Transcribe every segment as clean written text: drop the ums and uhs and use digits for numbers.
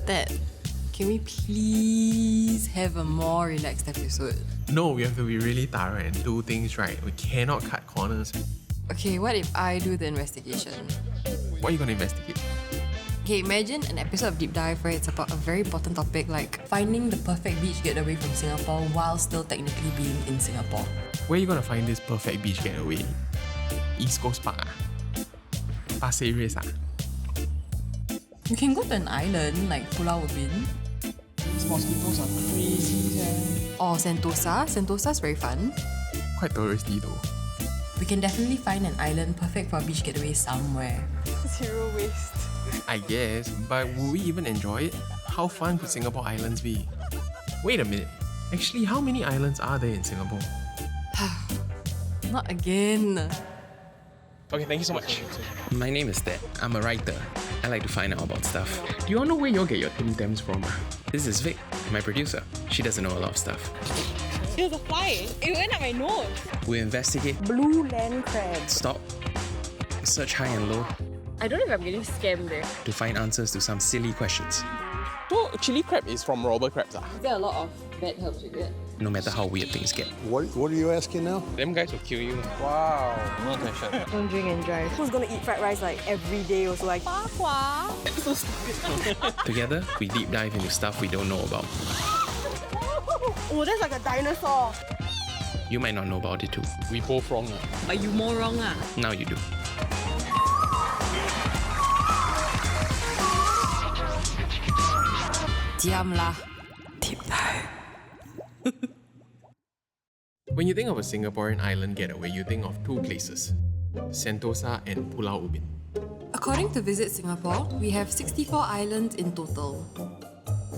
Thet, can we please have a more relaxed episode? No, we have to be really thorough and do things right. We cannot cut corners. Okay, what if I do the investigation? What are you going to investigate? Okay, imagine an episode of Deep Dive where it's about a very important topic like finding the perfect beach getaway from Singapore while still technically being in Singapore. Where are you going to find this perfect beach getaway? East Coast Park Pasir Ris You can go to an island like Pulau Ujong. These mosquitoes are crazy, man. Or Sentosa. Sentosa's very fun. Quite touristy though. We can definitely find an island perfect for a beach getaway somewhere. Zero waste. I guess, but will we even enjoy it? How fun could Singapore islands be? Wait a minute. Actually, how many islands are there in Singapore? Not again. Okay, thank you so much. My name is Thet. I'm a writer. I like to find out about stuff. Do you all know where you all get your Tim Tams from? This is Vic, my producer. She doesn't know a lot of stuff. There's a fly. It went up my nose. We investigate, Blue land crab. stop, search high and low I don't know if I'm getting scammed there. to find answers to some silly questions. So, chili crab is from robber crabs. Is there a lot of bad herbs with it? No matter how weird things get. What are you asking now? Them guys will kill you. Wow. No question. Don't drink and drive. Who's gonna eat fried rice like every day also like Hua? So stupid. Together, we deep dive into stuff we don't know about. Oh, that's like a dinosaur. You might not know about it too. We both wrong. But you more wrong ah. Now you do. Diam lah. Deep Dive. When you think of a Singaporean island getaway, you think of two places, Sentosa and Pulau Ubin. According to Visit Singapore, we have 64 islands in total.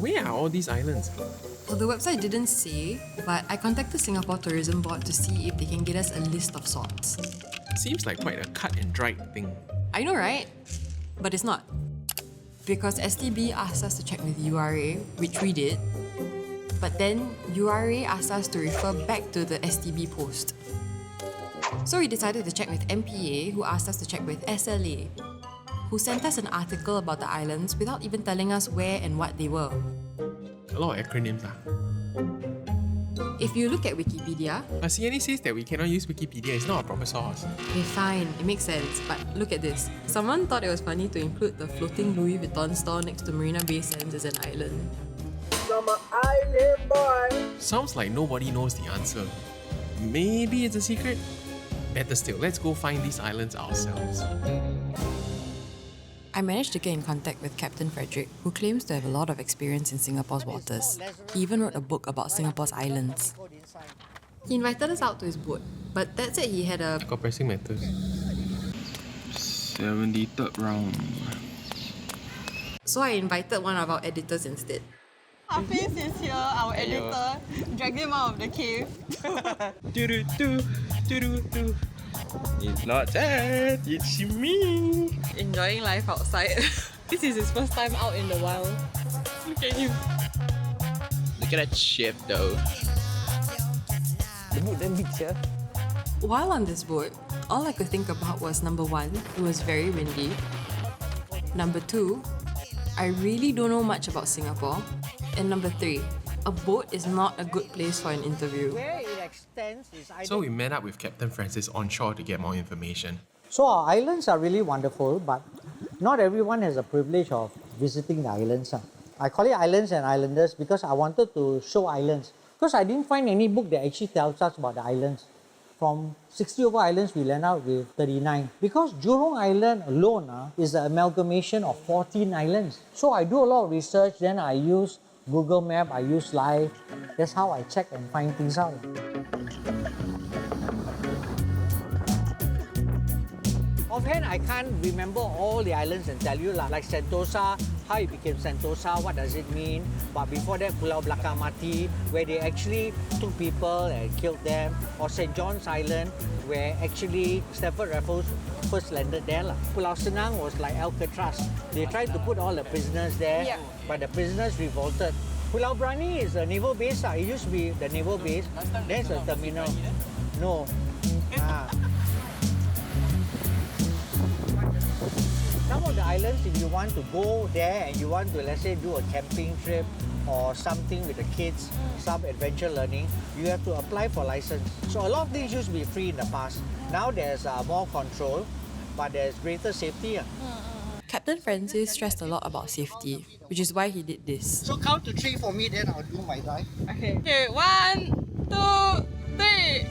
Where are all these islands? Well, the website didn't say, but I contacted Singapore Tourism Board to see if they can get us a list of sorts. Seems like quite a cut and dried thing. I know, right? But it's not. Because STB asked us to check with URA, which we did. But then URA asked us to refer back to the STB post. So we decided to check with MPA, who asked us to check with SLA, who sent us an article about the islands without even telling us where and what they were. A lot of acronyms If you look at Wikipedia, But CNA says that we cannot use Wikipedia, it's not a proper source. okay, fine, it makes sense. But look at this. Someone thought it was funny to include the floating Louis Vuitton store next to Marina Bay Sands as an island. Sounds like nobody knows the answer. Maybe it's a secret? Better still, let's go find these islands ourselves. I managed to get in contact with Captain Frederick, who claims to have a lot of experience in Singapore's waters. He even wrote a book about Singapore's islands. He invited us out to his boat, but that said he had a... Got pressing matters. 73rd round. So I invited one of our editors instead. Hafiz is here, our editor. Dragged him out of the cave. It's not that, it's me. Enjoying life outside. This is his first time out in the wild. Look at him. Look at that chef though. The boat damn big, yeah. While on this boat, all I could think about was number one, it was very windy. Number two, I really don't know much about Singapore. And number three, a boat is not a good place for an interview. Where it extends is either. So we met up with Captain Francis on shore to get more information. So our islands are really wonderful, but not everyone has the privilege of visiting the islands. I call it Islands and Islanders because I wanted to show islands. Because I didn't find any book that actually tells us about the islands. From 60 over islands, we land out with 39. Because Jurong Island alone is an amalgamation of 14 islands. So I do a lot of research, then I use Google Map, I use Live. That's how I check and find things out. Offhand, I can't remember all the islands and tell you like Sentosa, how it became Sentosa, what does it mean. But before that, Pulau Belakang Mati, where they actually took people and killed them. Or St. John's Island, where actually Stafford Raffles first landed there. Pulau Senang was like Alcatraz. They tried to put all the prisoners there, but the prisoners revolted. Pulau Brani is a naval base. It used to be the naval base. There's a terminal. No. Some of the islands, if you want to go there and you want to, let's say, do a camping trip or something with the kids, some adventure learning, you have to apply for license. So a lot of things used to be free in the past. Now there's more control, but there's greater safety. Captain Francis stressed a lot about safety, which is why he did this. So count to 3 for me, then I'll do my dive. Okay. Okay, 1, 2, 3.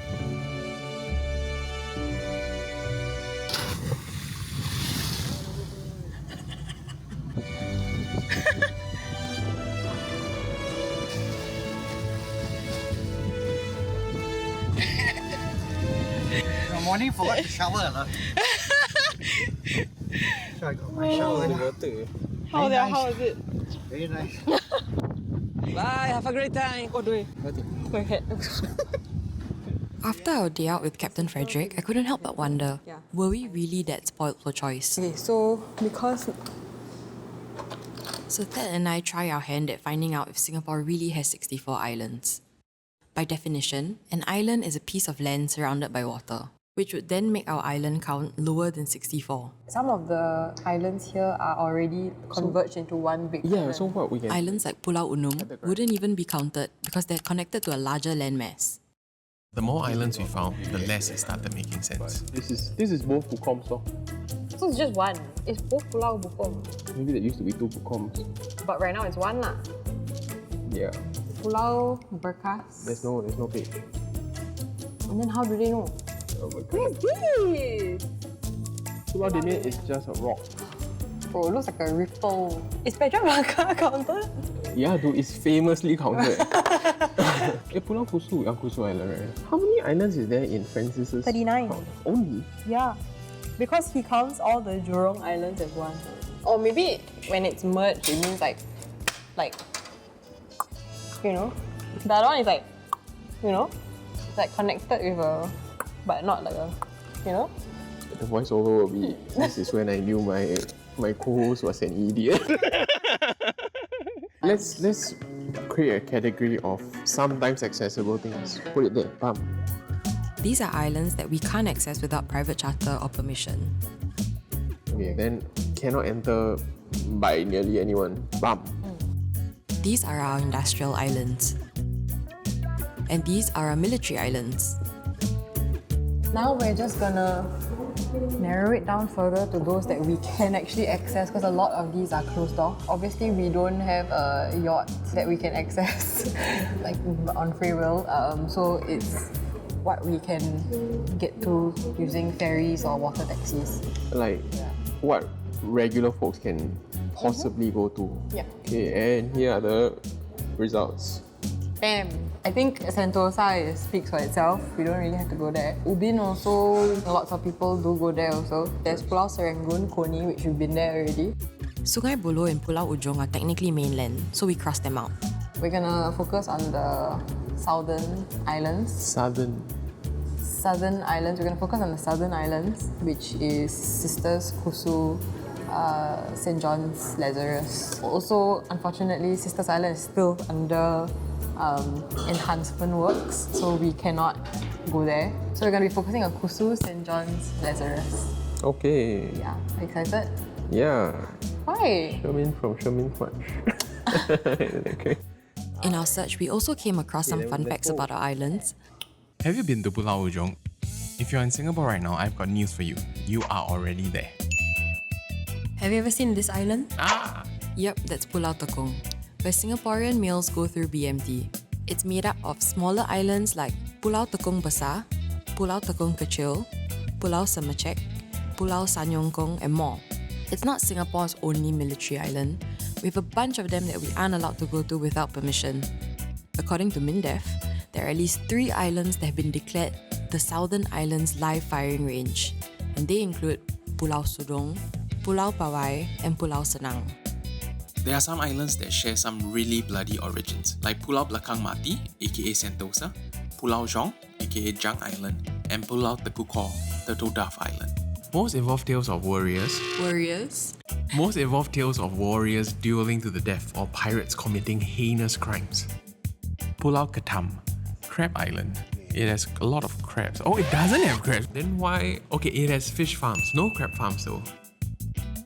In the morning, forgot to shower. So I got my shower. How there? How is it? Very nice. Bye, have a great time. Oh, do my head. After our day out with Captain Frederick, I couldn't help but wonder, were we really that spoiled for choice? Okay, so because So Thet and I try our hand at finding out if Singapore really has 64 islands. By definition, an island is a piece of land surrounded by water, which would then make our island count lower than 64. some of the islands here are already converged into one big Yeah, island. so what we can... Islands like Pulau Ujong wouldn't even be counted because they're connected to a larger landmass. The more islands we found, the less it started making sense. This is both Bukoms, though. So it's just one. It's both Pulau Bukom. Maybe there used to be 2 Bukoms. But right now it's one lah. Yeah. Pulau Berkas. There's no page. And then how do they know? Oh my What god. is this? Pulau Demian is just a rock. Bro, it looks like a ripple. Is Petra Melaka counted? Yeah, dude, it's famously counted. Pulau Kusu, Kusu Island, right? How many islands is there in Francis's 39. count? Only? Yeah. Because he counts all the Jurong Islands as one. Or maybe when it's merged, it means like, you know? The other one is like, you know? It's like connected with a, but not like a, you know? The voiceover will be, this is when I knew my co-host was an idiot. Let's create a category of sometimes accessible things. Put it there, bam. These are islands that we can't access without private charter or permission. Okay, then cannot enter by nearly anyone. Bam. These are our industrial islands. And these are our military islands. Now we're just gonna narrow it down further to those that we can actually access because a lot of these are closed off. Obviously, we don't have a yacht that we can access like on free will, so it's what we can get to using ferries or water taxis. Like what regular folks can possibly go to. Yeah. Okay, and here are the results. Bam! I think Sentosa speaks for itself. We don't really have to go there. Ubin also, lots of people do go there also. There's Pulau Serangoon, Koni, which we've been there already. Sungai Buloh and Pulau Ujong are technically mainland, so we cross them out. We're gonna focus on the southern islands. Southern. Southern islands. We're gonna focus on the southern islands, which is Sisters, Kusu, St. John's, Lazarus. Also, unfortunately, Sisters Island is still under enhancement works, so we cannot go there. So we're going to be focusing on Kusu, St. John's, Lazarus. Okay. Yeah, excited? Yeah. Why? Shermin from Shermin Fudge. Okay. In our search, we also came across some fun facts about our islands. Have you been to Pulau Ujong? If you're in Singapore right now, I've got news for you. You are already there. Have you ever seen this island? Ah! Yep, that's Pulau Tekong, where Singaporean males go through BMT. It's made up of smaller islands like Pulau Tekong Besar, Pulau Tekong Kecil, Pulau Semacek, Pulau Sanyongkong, and more. It's not Singapore's only military island. We have a bunch of them that we aren't allowed to go to without permission. According to MINDEF, there are at least 3 islands that have been declared the Southern Islands live firing range, and they include Pulau Sudong, Pulau Pawai, and Pulau Senang. There are some islands that share some really bloody origins, like Pulau Belakang Mati, aka Sentosa, Pulau Ujong, aka Jang Island, and Pulau Tepukor, Turtle Dove Island. Most involved tales of warriors. Warriors? Most involved tales of warriors dueling to the death or pirates committing heinous crimes. Pulau Ketam, Crab Island. It has a lot of crabs. Oh, it doesn't have crabs. Then why? Okay, it has fish farms. No crab farms though.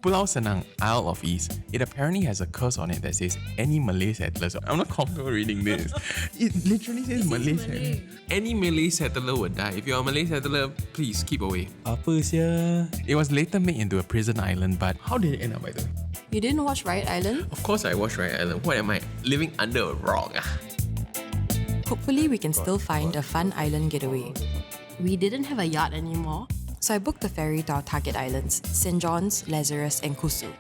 Pulau Senang, Isle of Ease, it apparently has a curse on it that says any Malay settlers. I'm not comfortable reading this. It literally says Malay settler. Any Malay settler would die. If you're a Malay settler, please keep away. Apa sia? It was later made into a prison island, but how did it end up by the way? You didn't watch Riot Island? Of course I watched Riot Island. What am I? Living under a rock? Hopefully we can still find a fun island getaway. We didn't have a yacht anymore, so I booked a ferry to our target islands, St. John's, Lazarus and Kusu.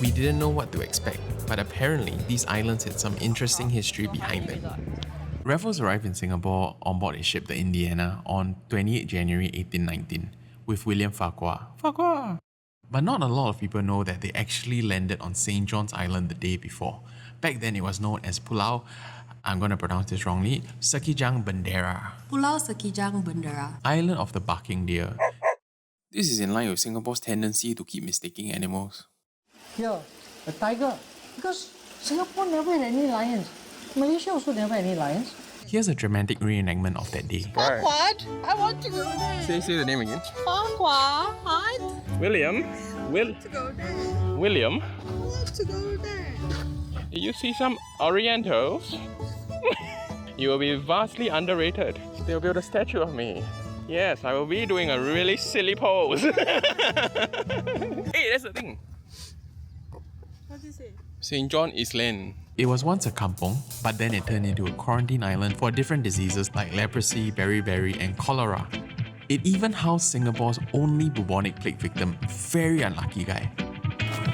We didn't know what to expect, but apparently these islands had some interesting history behind them. Raffles arrived in Singapore on board his ship the Indiana on 28 January 1819 with William Farquhar. But not a lot of people know that they actually landed on St. John's Island the day before. Back then it was known as Pulau, I'm going to pronounce this wrongly, Sekijang Bendera, Pulau Sekijang Bendera. Island of the Barking Deer. This is in line with Singapore's tendency to keep mistaking animals. Here, a tiger. Because Singapore never had any lions. Malaysia also never had any lions. Here's a dramatic reenactment of that day. What? I want to go there. Say the name again. Farquhar, what? William. To go there. William. I want to go there. Did you see some Orientals? You will be vastly underrated. They'll build a statue of me. Yes, I will be doing a really silly pose. Hey, that's the thing. What did you say? St. John Island. It was once a kampong, but then it turned into a quarantine island for different diseases like leprosy, beriberi, and cholera. It even housed Singapore's only bubonic plague victim, very unlucky guy.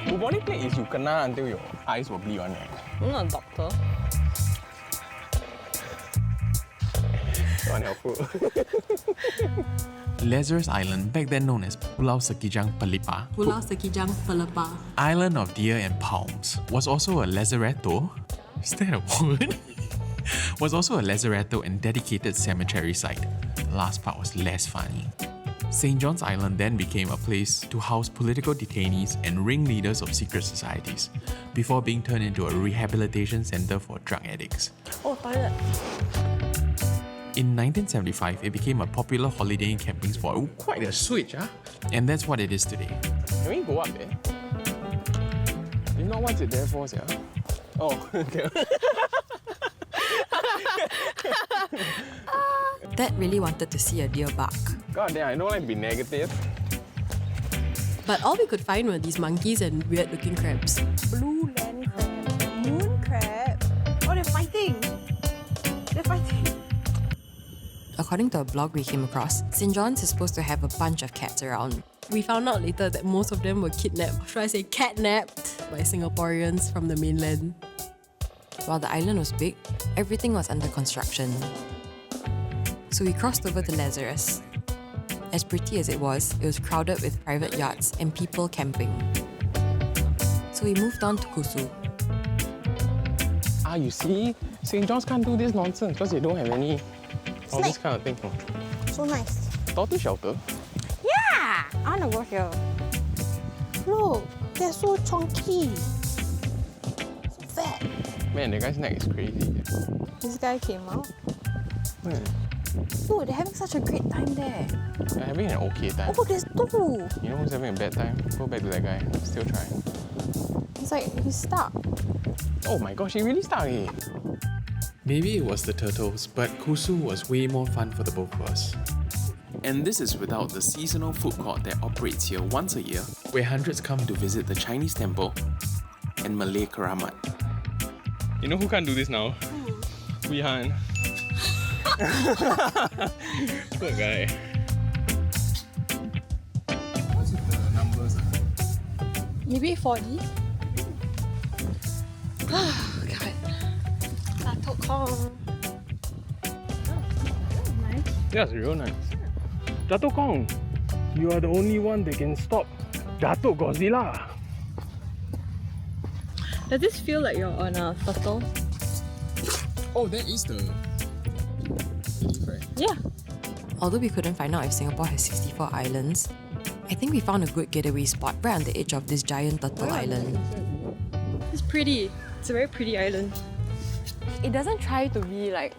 Bubonic plague is you kena until your eyes will bleed on it. I'm not a doctor. So unhelpful. Lazarus Island, back then known as Pulau Sekijang Pelipa, Pulau Sekijang Pelipa. Island of Deer and Palms, was also a lazaretto. Is that a word? Was also a lazaretto and dedicated cemetery site. The last part was less funny. St. John's Island then became a place to house political detainees and ringleaders of secret societies, before being turned into a rehabilitation center for drug addicts. Oh, toilet. In 1975, it became a popular holiday and camping spot. Oh, quite a switch, huh? And that's what it is today. Can we go up there? You know what's it there for, yeah? Oh, okay. Dad really wanted to see a deer bark. God damn, I don't like to be negative. But all we could find were these monkeys and weird looking crabs. Blue land crab. Moon crab. Oh, they're fighting. They're fighting. According to a blog we came across, St. John's is supposed to have a bunch of cats around. We found out later that most of them were kidnapped, or should I say catnapped, by Singaporeans from the mainland. While the island was big, everything was under construction. So we crossed over to Lazarus. As pretty as it was crowded with private yachts and people camping. So we moved on to Kusu. You see? St. John's can't do this nonsense because they don't have any all this kind of thing. So nice. Tortoise shelter? Yeah! I wanna go here. Look, they're so chunky. So fat. Man, the guy's neck is crazy. This guy came out. Man, Look, they're having such a great time there. they're having an okay time. Oh, there's two. You know who's having a bad time? Go back to that guy. Still trying. It's like he's stuck. Oh my gosh, he really stuck here. Maybe it was the turtles, but Kusu was way more fun for the both of us. And this is without the seasonal food court that operates here once a year, where hundreds come to visit the Chinese temple and Malay Keramat. You know who can't do this now? We Han. Poor guy. What's with the numbers? Maybe 40. God. Dato Kong. Nice. That's real nice. Dato Kong, you are the only one that can stop Dato Godzilla. Does this feel like you're on a turtle? Oh, that is the leaf, right? Yeah. Although we couldn't find out if Singapore has 64 islands, I think we found a good getaway spot right on the edge of this giant turtle island. It's pretty. It's a very pretty island. It doesn't try to be like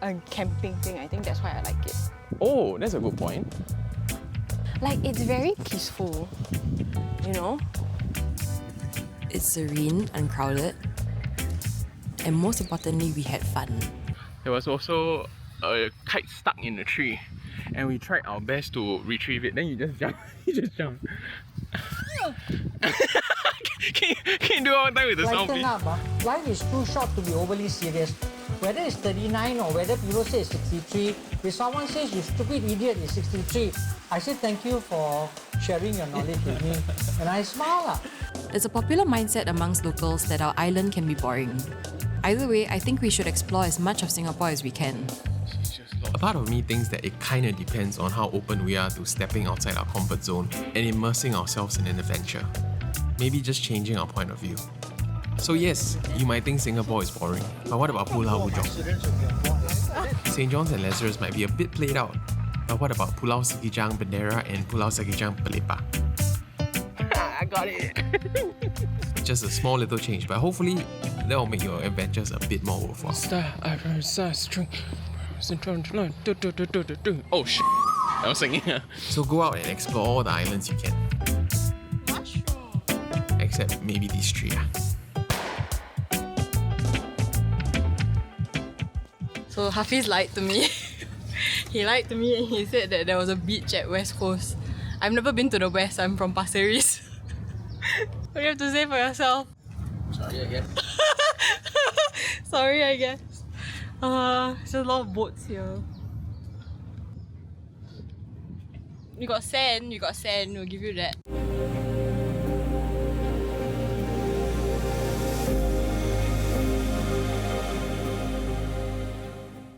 a camping thing. I think that's why I like it. Oh, that's a good point. Like, it's very peaceful, you know? It's serene, uncrowded, and most importantly, we had fun. There was also a kite stuck in the tree, and we tried our best to retrieve it. Then you just jump. You just jump. can you do all the time with the sound? Lighten up, life is too short to be overly serious. Whether it's 39 or whether people say it's 63, if someone says you stupid idiot is 63, I say thank you for sharing your knowledge with me, and I smile. There's a popular mindset amongst locals that our island can be boring. Either way, I think we should explore as much of Singapore as we can. A part of me thinks that it kinda depends on how open we are to stepping outside our comfort zone and immersing ourselves in an adventure. Maybe just changing our point of view. So yes, you might think Singapore is boring, but what about Pulau Ujong? St. John's and Lazarus might be a bit played out, but what about Pulau Sekijang Bendera and Pulau Sekijang Pelepah? I got it. Just a small little change, but hopefully that will make your adventures a bit more worthwhile. Oh shit! I was singing. So go out and explore all the islands you can. Except maybe these three. So Hafiz lied to me. He lied to me and he said that there was a beach at West Coast. I've never been to the West, I'm from Pasir Ris. What do you have to say for yourself? Sorry, I guess. Sorry, I guess. There's a lot of boats here. You got sand, we'll give you that.